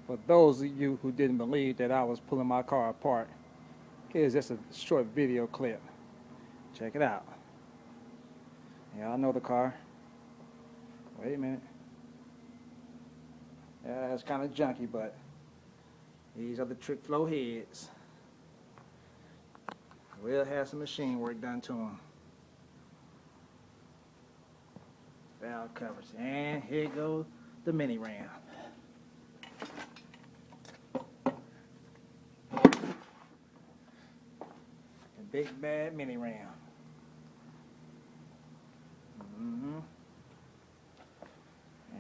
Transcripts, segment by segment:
For those of you who didn't believe that I was pulling my car apart, here's just a short video clip. Check it out. Yeah, I know the car. Wait a minute. Yeah, it's kind of junky, but these are the trick flow heads. We'll have some machine work done to them. Valve covers. And here goes the mini ram. The big bad mini ram.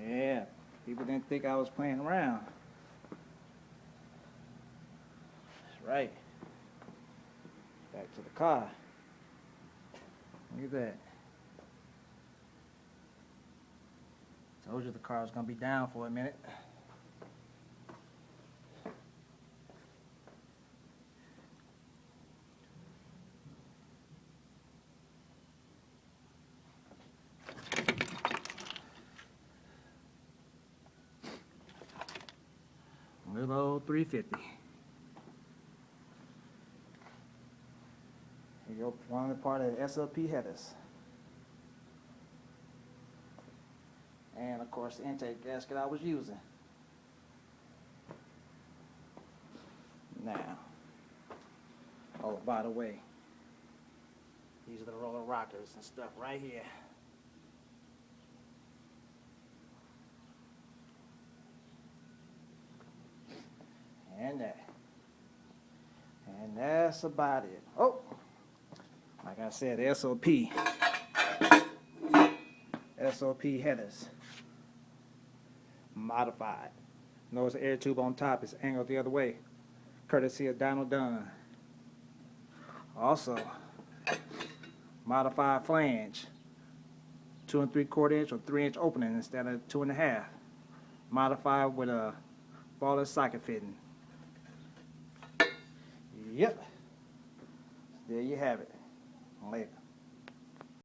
Yeah, people didn't think I was playing around. That's right. Back to the car. Look at that. Told you the car was going to be down for a minute. Little old 350. Here you go, one part of the SLP headers. And of course the intake gasket I was using. Now, oh, by the way, these are the roller rockers and stuff right here. And that. And that's about it. Oh, like I said, SOP headers. Modified. Notice the air tube on top is angled the other way, courtesy of Donald Dunn. Also, modified flange. 2 3/4 inch or 3-inch opening instead of 2.5. Modified with a baller socket fitting. Yep. There you have it. Later.